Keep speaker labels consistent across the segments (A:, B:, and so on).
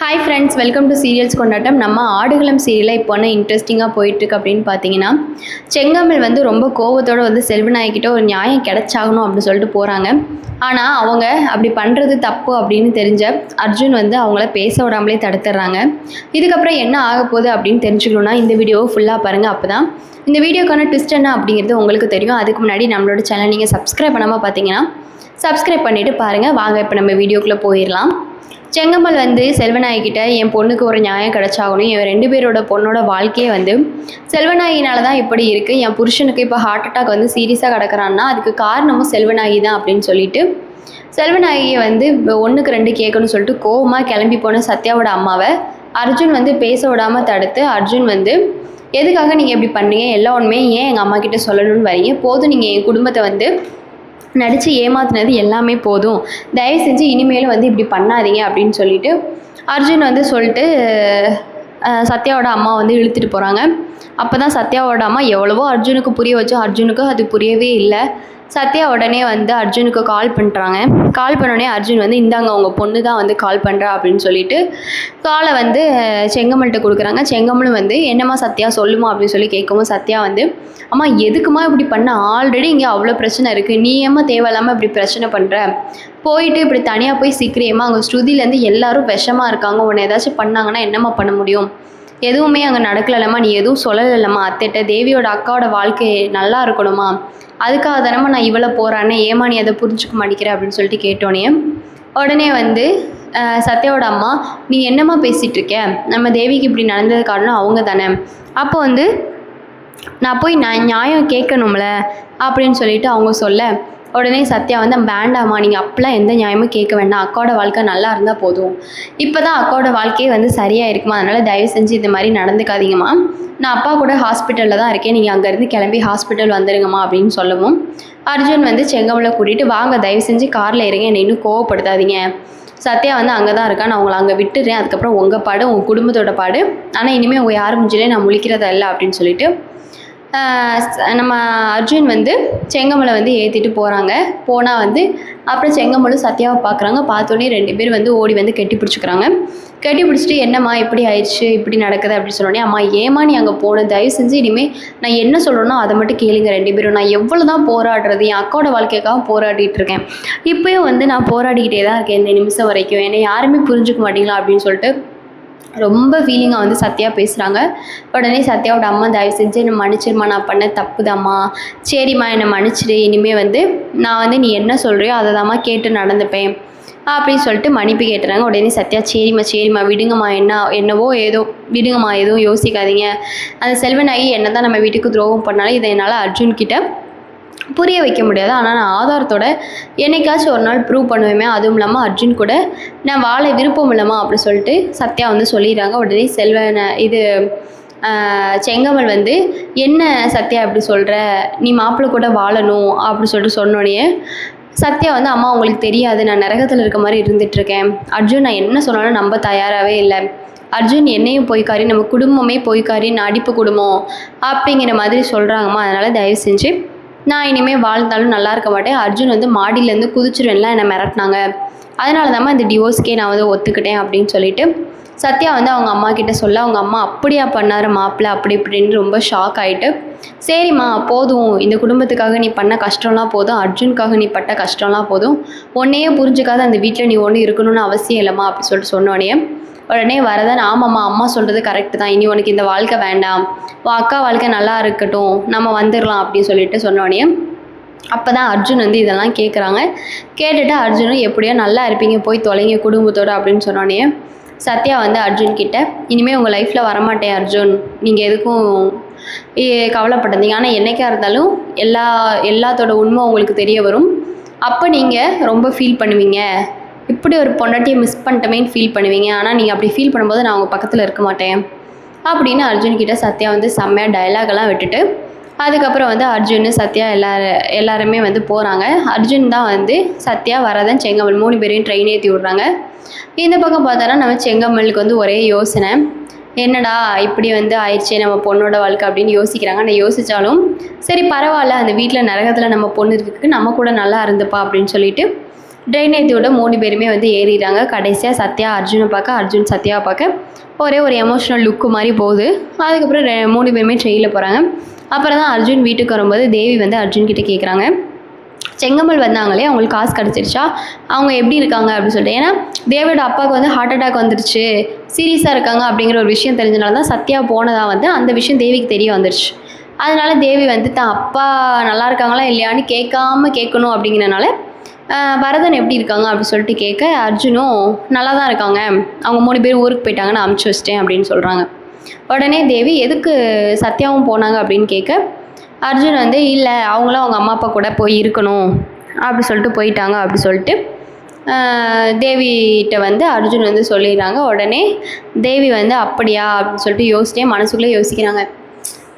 A: Hi friends, welcome to serials கொண்டாட்டம். நம்ம ஆடுகளம் சீரியலில் இப்போ என்ன இன்ட்ரெஸ்டிங்காக போயிட்டுருக்கு அப்படின்னு பார்த்தீங்கன்னா, செங்கமல் வந்து ரொம்ப கோவத்தோடு வந்து செல்வநாயகிட்ட ஒரு நியாயம் கிடைச்சாகணும் அப்படின்னு சொல்லிட்டு போகிறாங்க. ஆனால் அவங்க அப்படி பண்ணுறது தப்பு அப்படின்னு தெரிஞ்ச அர்ஜுன் வந்து அவங்கள பேச விடாமலே தடுத்துடுறாங்க. இதுக்கப்புறம் என்ன ஆக போகுது அப்படின்னு தெரிஞ்சுக்கணுன்னா இந்த வீடியோவை ஃபுல்லாக பாருங்கள். அப்போ தான் இந்த வீடியோக்கான ட்விஸ்ட் என்ன அப்படிங்கிறது உங்களுக்கு தெரியும். அதுக்கு முன்னாடி நம்மளோட சேனல் நீங்கள் சப்ஸ்கிரைப் பண்ணாமல் பார்த்தீங்கன்னா சப்ஸ்கிரைப் பண்ணிவிட்டு பாருங்கள். வாங்க இப்போ நம்ம வீடியோக்குள்ளே போயிடலாம். செங்கமல் வந்து செல்வநாயகிட்ட என் பொண்ணுக்கு ஒரு நியாயம் கிடச்சாகணும், என் 2 பேரோட பொண்ணோட வாழ்க்கையே வந்து செல்வநாயகினால தான் இப்படி இருக்குது, என் புருஷனுக்கு இப்போ ஹார்ட் அட்டாக் வந்து சீரியஸாக கிடக்கிறான்னா அதுக்கு காரணமும் செல்வநாயகி தான் அப்படின்னு சொல்லிட்டு செல்வநாயகியை வந்து 1க்கு 2 கேட்கணும்னு சொல்லிட்டு கோவமாக கிளம்பி போன சத்யாவோட அம்மாவை அர்ஜுன் வந்து பேச விடாமல் தடுத்து, அர்ஜுன் வந்து எதுக்காக நீங்கள் இப்படி பண்ணீங்க, எல்லா உண்மையே ஏன் எங்கள் அம்மா கிட்டே சொல்லணும்னு வரீங்க, போதும் நீங்கள் என் குடும்பத்தை வந்து நடித்து ஏமாத்தினது எல்லாமே போதும், தயவு செஞ்சு இனிமேலும் வந்து இப்படி பண்ணாதீங்க அப்படின்னு சொல்லிட்டு அர்ஜுன் வந்து சொல்லிட்டு சத்யாவோட அம்மா வந்து இழுத்துட்டு போகிறாங்க. அப்போ தான் சத்யாவோட அம்மா எவ்வளவோ அர்ஜுனுக்கு புரிய வச்சோம், அர்ஜுனுக்கு அது புரியவே இல்லை. சத்யா உடனே வந்து அர்ஜுனுக்கு கால் பண்ணுறாங்க. கால் பண்ணோடனே அர்ஜுன் வந்து இந்தாங்க உங்கள் பொண்ணு தான் வந்து கால் பண்ணுறா அப்படின்னு சொல்லிட்டு காலை வந்து செங்கமல்கிட்ட கொடுக்குறாங்க. செங்கமலும் வந்து என்னம்மா சத்யா சொல்லுமா அப்படின்னு சொல்லி கேட்கவும் சத்யா வந்து அம்மா எதுக்குமா இப்படி பண்ண, ஆல்ரெடி இங்கே அவ்வளோ பிரச்சனை இருக்குது, நீ ஏம்மா தேவையில்லாமல் இப்படி பிரச்சனை பண்ணுற, போயிட்டு இப்படி தனியாக போய் சிக்கிறியம்மா, அங்கே ஸ்ருதியிலேருந்து எல்லாரும் விஷமாக இருக்காங்க, உன்னை ஏதாச்சும் பண்ணாங்கன்னா என்னம்மா பண்ண முடியும், எதுவுமே அங்கே நடக்கலம்மா, நீ எதுவும் சொல்லலைம்மா அத்தைட்ட, தேவியோட அக்காவோட வாழ்க்கை நல்லா இருக்கணுமா, அதுக்காக தானம்மா நான் இவ்வளோ போகிறானே, ஏமா நீ அதை புரிஞ்சுக்க மாட்டேங்கிற அப்படின்னு சொல்லிட்டு கேட்டோன்னே உடனே வந்து சத்யாவோட அம்மா நீ என்னம்மா பேசிகிட்டு இருக்க, நம்ம தேவிக்கு இப்படி நடந்தது காரணம் அவங்க தானே, அப்போ வந்து நான் போய் நியாயம் கேட்கணும்ல அப்படின்னு சொல்லிட்டு அவங்க சொல்ல உடனே சத்யா வந்து வேண்டாம்மா, நீங்கள் அப்பெல்லாம் எந்த நியாயமும் கேட்க வேண்டாம், அக்காவோட வாழ்க்கை நல்லா இருந்தால் போதும், இப்போ தான் அக்காவோட வாழ்க்கையே வந்து சரியாக இருக்குமா, அதனால் தயவு செஞ்சு இந்த மாதிரி நடந்துக்காதீங்கம்மா, நான் அப்பா கூட ஹாஸ்பிட்டலில் தான் இருக்கேன், நீங்கள் அங்கேருந்து கிளம்பி ஹாஸ்பிட்டல் வந்துடுங்கம்மா அப்படின்னு சொல்லவும் அர்ஜுன் வந்து செங்கமலை கூட்டிகிட்டு வாங்க தயவு செஞ்சு காரில் இருங்க, என்னை இன்னும் கோவப்படுத்தாதீங்க, சத்யா வந்து அங்கே தான் இருக்கா, நான் உங்களை அங்கே விட்டுறேன், அதுக்கப்புறம் உங்கள் பாடு உங்கள் குடும்பத்தோட பாடு, ஆனால் இனிமேல் உங்கள் யார் முடிஞ்சிலே நான் முழிக்கிறதா இல்லை அப்படின்னு சொல்லிட்டு நம்ம அர்ஜுன் வந்து செங்கமலை வந்து ஏற்றிட்டு போகிறாங்க. போனால் வந்து அப்புறம் செங்கமலும் சத்யாவை பார்க்குறாங்க. பார்த்தோன்னே 2 பேர் வந்து ஓடி வந்து கட்டி பிடிச்சிக்கிறாங்க. கட்டி பிடிச்சிட்டு என்னம்மா இப்படி ஆயிடுச்சு, இப்படி நடக்குது அப்படின்னு சொன்னோடனே அம்மா ஏமா நீ அங்கே போன, தயவு செஞ்சு இனிமேல் நான் என்ன சொல்லணும் அதை மட்டும் கேளுங்க 2 பேரும், நான் எவ்வளோ தான் போராடுறது, என் அக்காவோட வாழ்க்கைக்காக போராடிட்டு இருக்கேன், இப்போயும் வந்து நான் போராடிக்கிட்டே தான் இருக்கேன் இந்த நிமிஷம் வரைக்கும், என்னை யாருமே புரிஞ்சுக்க மாட்டீங்களா அப்படின்னு சொல்லிட்டு ரொம்ப ஃபீலிங்காக வந்து சத்யா பேசுகிறாங்க. உடனே சத்யாவோட அம்மா தயவு செஞ்சு என்னை மன்னிச்சிருமா, நான் பண்ண தப்புதாம்மா, சரிம்மா என்னை மன்னிச்சிடு, இனிமேல் வந்து நான் வந்து நீ என்ன சொல்கிறியோ அதை தாம்மா கேட்டு நடந்துப்பேன் அப்படின்னு சொல்லிட்டு மன்னிப்பு கேட்டுறாங்க. உடனே சத்யா சரிம்மா விடுங்கம்மா, என்னவோ ஏதோ விடுங்கம்மா, எதுவும் யோசிக்காதீங்க, அந்த செல்வநாயகி என்ன தான் நம்ம வீட்டுக்கு துரோகம் பண்ணாலும் இதை என்னால் அர்ஜுன்கிட்ட புரிய வைக்க முடியாது, ஆனால் நான் ஆதாரத்தோட என்னைக்காச்சும் ஒரு நாள் ப்ரூவ் பண்ணுவேன், அதுவும் இல்லாமல் அர்ஜுன் கூட நான் வாழ விருப்பம் இல்லைம்மா அப்படி சொல்லிட்டு சத்யா வந்து சொல்லிடுறாங்க. உடனே செங்கமல் வந்து என்ன சத்யா அப்படி சொல்கிற, நீ மாப்பிள்ளை கூட வாழணும் அப்படி சொல்லிட்டு சொன்னோடனே சத்யா வந்து அம்மா உங்களுக்கு தெரியாது, நான் நரகத்தில் இருக்க மாதிரி இருந்துகிட்ருக்கேன், அர்ஜுன் நான் என்ன சொன்னாலும் நம்ப தயாராகவே இல்லை, அர்ஜுன் என்னையும் போய்க்காரி, நம்ம குடும்பமே போய்க்காரி, நடிப்பு குடும்பம் அப்படிங்கிற மாதிரி சொல்கிறாங்கம்மா, அதனால் தயவு செஞ்சு நான் இனிமேல் வாழ்ந்தாலும் நல்லா இருக்க மாட்டேன், அர்ஜுன் வந்து மாடியிலேருந்து குதிச்சிருவேன்லாம் என்னை மிரட்டினாங்க, அதனால தான் இந்த டிவோர்ஸ்க்கே நான் வந்து ஒத்துக்கிட்டேன் அப்படின்னு சொல்லிட்டு சத்யா வந்து அவங்க அம்மா கிட்ட சொல்ல அவங்க அம்மா அப்படியா பண்ணார் மாப்பிள்ளை அப்படி இப்படின்னு ரொம்ப ஷாக் ஆகிட்டு சரிம்மா போதும், இந்த குடும்பத்துக்காக நீ பண்ண கஷ்டம்லாம் போதும், அர்ஜுனுக்காக நீ பட்ட கஷ்டம்லாம் போதும், உன்னையே புரிஞ்சுக்காத அந்த வீட்டில் நீ ஒன்று இருக்கணும்னு அவசியம் இல்லைம்மா அப்படி சொல்லிட்டு சொன்னோடனே உடனே வரதன் ஆமாம்மா அம்மா சொல்கிறது கரெக்டு தான், இனி உனக்கு இந்த வாழ்க்கை வேண்டாம், உன் அக்கா வாழ்க்கை நல்லா இருக்கட்டும், நம்ம வந்துடலாம் அப்படின்னு சொல்லிட்டு சொன்னோடனே அப்போ தான் அர்ஜுன் வந்து இதெல்லாம் கேட்குறாங்க. கேட்டுட்டு அர்ஜுனும் எப்படியோ நல்லா இருப்பீங்க போய் தொலைங்க குடும்பத்தோடு அப்படின்னு சொன்னோடனே சத்யா வந்து அர்ஜுன் கிட்ட இனிமேல் உங்கள் லைஃப்பில் வரமாட்டேன் அர்ஜுன், நீங்கள் எதுக்கும் கவலைப்படாதீங்க, ஆனால் என்றைக்கா இருந்தாலும் எல்லாத்தோட உண்மை உங்களுக்கு தெரிய வரும், அப்போ நீங்கள் ரொம்ப ஃபீல் பண்ணுவீங்க, இப்படி ஒரு பொண்டாட்டியை மிஸ் பண்ணிட்டமேன்னு ஃபீல் பண்ணுவீங்க, ஆனால் நீங்கள் அப்படி ஃபீல் பண்ணும்போது நான் உங்கள் பக்கத்தில் இருக்க மாட்டேன் அப்படின்னு அர்ஜுன்கிட்ட சத்யா வந்து செம்மையாக டைலாகெல்லாம் விட்டுட்டு அதுக்கப்புறம் வந்து அர்ஜுன் சத்யா எல்லாருமே வந்து போகிறாங்க. அர்ஜுன் தான் வந்து சத்யா வரதன் செங்கமல் 3 பேரையும் ட்ரெயின் ஏற்றி விட்றாங்க. இந்த பக்கம் பார்த்தோன்னா நம்ம செங்கமலுக்கு வந்து ஒரே யோசனை, என்னடா இப்படி வந்து ஆயிடுச்சே நம்ம பொண்ணோட வாழ்க்கை அப்படின்னு யோசிக்கிறாங்க. ஆனால் யோசித்தாலும் சரி பரவாயில்ல, அந்த வீட்டில் நரகத்தில் நம்ம பொண்ணு இருக்கு, நம்ம கூட நல்லா இருந்துப்பா அப்படின்னு சொல்லிட்டு ட்ரெயின் ஏற்றி விட 3 பேருமே வந்து ஏறிடுறாங்க. கடைசியாக சத்யா அர்ஜுனை பார்க்க, அர்ஜுன் சத்யாவை பார்க்க ஒரே ஒரு எமோஷ்னல் லுக்கு மாதிரி போகுது. அதுக்கப்புறம் 3 பேருமே ட்ரெயினில் போகிறாங்க. அப்புறம் தான் அர்ஜுன் வீட்டுக்கு வரும்போது தேவி வந்து அர்ஜுன்கிட்ட கேட்குறாங்க, செங்கமல் வந்தாங்களே அவங்களுக்கு காசு கிடச்சிருச்சா, அவங்க எப்படி இருக்காங்க அப்படின்னு சொல்லிட்டு. ஏன்னா தேவியோட அப்பாவுக்கு வந்து ஹார்ட் அட்டாக் வந்துருச்சு, சீரியஸாக இருக்காங்க அப்படிங்கிற ஒரு விஷயம் தெரிஞ்சனால தான் சத்யா போனதாக வந்து அந்த விஷயம் தேவிக்கு தெரிய வந்துருச்சு. அதனால தேவி வந்து தான் அப்பா நல்லா இருக்காங்களா இல்லையான்னு கேட்கணும் அப்படிங்கிறனால பரதன் எப்படி இருக்காங்க அப்படின்னு சொல்லிட்டு கேட்க, அர்ஜுனும் நல்லா தான் இருக்காங்க, அவங்க 3 பேர் ஊருக்கு போயிட்டாங்கன்னு அமுச்சு வச்சிட்டேன் அப்படின்னு சொல்கிறாங்க. உடனே தேவி எதுக்கு சத்யாவும் போனாங்க அப்படின்னு கேட்க, அர்ஜுன் வந்து இல்லை அவங்களும் அவங்க அம்மா அப்பா கூட போய் இருக்கணும் அப்படி சொல்லிட்டு போயிட்டாங்க அப்படி சொல்லிட்டு தேவிகிட்ட வந்து அர்ஜுன் வந்து சொல்லிடுறாங்க. உடனே தேவி வந்து அப்படியா அப்படின்னு சொல்லிட்டு யோசிச்சிட்டே மனசுக்குள்ளே யோசிக்கிறாங்க,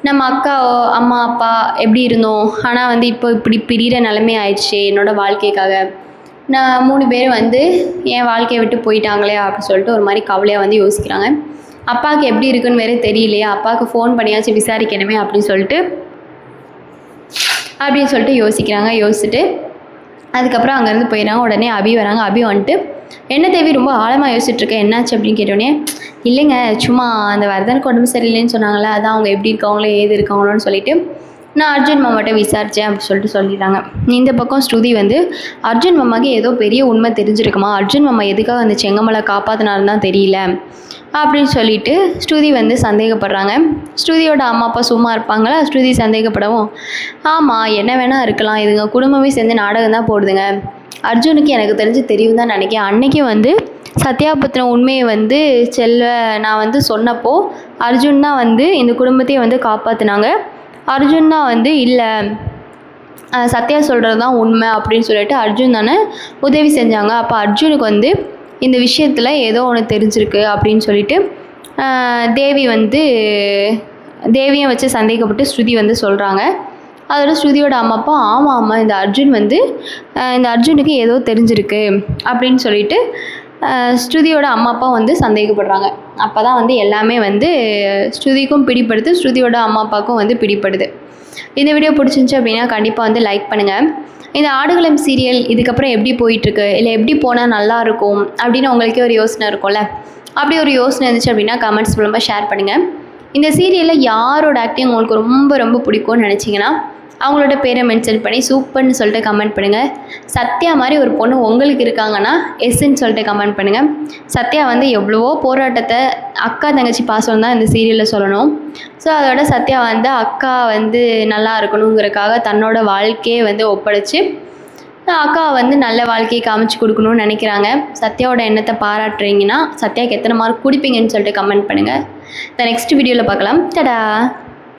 A: நம்ம அக்கா அம்மா அப்பா எப்படி இருந்தோம், ஆனால் வந்து இப்போ இப்படி பிரிகிற நிலைமை ஆயிடுச்சு என்னோடய வாழ்க்கைக்காக, நான் 3 பேர் வந்து என் வாழ்க்கையை விட்டு போயிட்டாங்களே அப்படின்னு சொல்லிட்டு ஒரு மாதிரி கவலையாக வந்து யோசிக்கிறாங்க. அப்பாவுக்கு எப்படி இருக்குன்னு வேறு தெரியலையா, அப்பாவுக்கு ஃபோன் பண்ணியாச்சும் விசாரிக்கணுமே அப்படின்னு சொல்லிட்டு யோசிக்கிறாங்க. யோசிச்சுட்டு அதுக்கப்புறம் அங்கேருந்து போயிடறாங்க. உடனே அபி வராங்க. அபி வந்துட்டு, என்ன தேவி ரொம்ப ஆழமாக யோசிச்சுட்ருக்கேன், என்னாச்சு அப்படின்னு கேட்டோடனே, இல்லைங்க சும்மா அந்த வரதனுக்கு உடம்பு சரியில்லைன்னு சொன்னாங்களே, அதான் அவங்க எப்படி இருக்காங்களோ ஏது இருக்காங்களோன்னு சொல்லிட்டு நான் அர்ஜுன் மாமாட்ட விசாரித்தேன் அப்படின்னு சொல்லிட்டு சொல்லிடுறாங்க. இந்த பக்கம் ஸ்ருதி வந்து அர்ஜுன் மாமாவுக்கு ஏதோ பெரிய உண்மை தெரிஞ்சிருக்குமா, அர்ஜுன் மாமா எதுக்காக அந்த செங்கமலை காப்பாற்றினாருன்னு தான் தெரியல அப்படின்னு சொல்லிட்டு ஸ்ருதி வந்து சந்தேகப்படுறாங்க. ஸ்ருதியோட அம்மா அப்பா சும்மா இருப்பாங்களா, ஸ்ருதி சந்தேகப்படவும், ஆமாம் என்ன வேணால் இருக்கலாம், இதுங்க குடும்பமே சேர்ந்து நாடகம் தான் போடுதுங்க, அர்ஜுனுக்கு எனக்கு தெரிஞ்சு தெரியும் தான் நினைக்கிறேன், அன்றைக்கி வந்து சத்யா பற்றின உண்மையை வந்து நான் வந்து சொன்னப்போ அர்ஜுன் தான் வந்து இந்த குடும்பத்தையே வந்து காப்பாற்றினாங்க, அர்ஜுன் தான் வந்து இல்லை சத்யா சொல்கிறது தான் உண்மை அப்படின்னு சொல்லிட்டு அர்ஜுன் தானே உதவி செஞ்சாங்க, அப்போ அர்ஜுனுக்கு வந்து இந்த விஷயத்தில் ஏதோ ஒன்று தெரிஞ்சிருக்கு அப்படின்னு சொல்லிட்டு தேவியை வச்சு சந்தேகப்பட்டு ஸ்ருதி வந்து சொல்கிறாங்க. அதோட ஸ்ருதியோட அம்மா அப்பா ஆமாம் இந்த அர்ஜுனுக்கு ஏதோ தெரிஞ்சிருக்கு அப்படின்னு சொல்லிட்டு ஸ்ருதியோட அம்மா அப்பா வந்து சந்தேகப்படுறாங்க. அப்போ தான் வந்து எல்லாமே வந்து ஸ்ருதிக்கும் பிடிப்படுது, ஸ்ருதியோட அம்மா அப்பாவுக்கும் வந்து பிடிப்படுது. இந்த வீடியோ பிடிச்சிருந்துச்சி அப்படின்னா கண்டிப்பாக வந்து லைக் பண்ணுங்கள். இந்த ஆடுகளம் சீரியல் இதுக்கப்புறம் எப்படி போயிட்டுருக்கு, இல்லை எப்படி போனால் நல்லாயிருக்கும் அப்படின்னு உங்களுக்கே ஒரு யோசனை இருக்கும்ல, அப்படி ஒரு யோசனை இருந்துச்சு அப்படின்னா கமெண்ட்ஸ் மூலமாக ஷேர் பண்ணுங்கள். இந்த சீரியலில் யாரோட ஆக்டிங் உங்களுக்கு ரொம்ப ரொம்ப பிடிக்கும்னு நினச்சிங்கன்னா அவங்களோட பேரை மென்ஷன் பண்ணி சூப்பர்னு சொல்லிட்டு கமெண்ட் பண்ணுங்கள். சத்யா மாதிரி ஒரு பொண்ணு உங்களுக்கு இருக்காங்கன்னா எஸ்ன்னு சொல்லிட்டு கமெண்ட் பண்ணுங்கள். சத்யா வந்து எவ்வளவோ போராட்டத்தை அக்கா தங்கச்சி பாசம் தான் இந்த சீரியலில் சொல்லணும். ஸோ அதோட சத்யா வந்து அக்கா வந்து நல்லா இருக்கணுங்கிறதுக்காக தன்னோட வாழ்க்கையை வந்து ஒப்படைச்சி அக்கா வந்து நல்ல வாழ்க்கையை காமிச்சு கொடுக்கணும்னு நினைக்கிறாங்க. சத்யாவோட எண்ணத்தை பாராட்டுறீங்கன்னா சத்யாவுக்கு எத்தனை மார்க் கொடுப்பீங்கன்னு சொல்லிட்டு கமெண்ட் பண்ணுங்கள். நெக்ஸ்ட் வீடியோவில் பார்க்கலாம். டடா.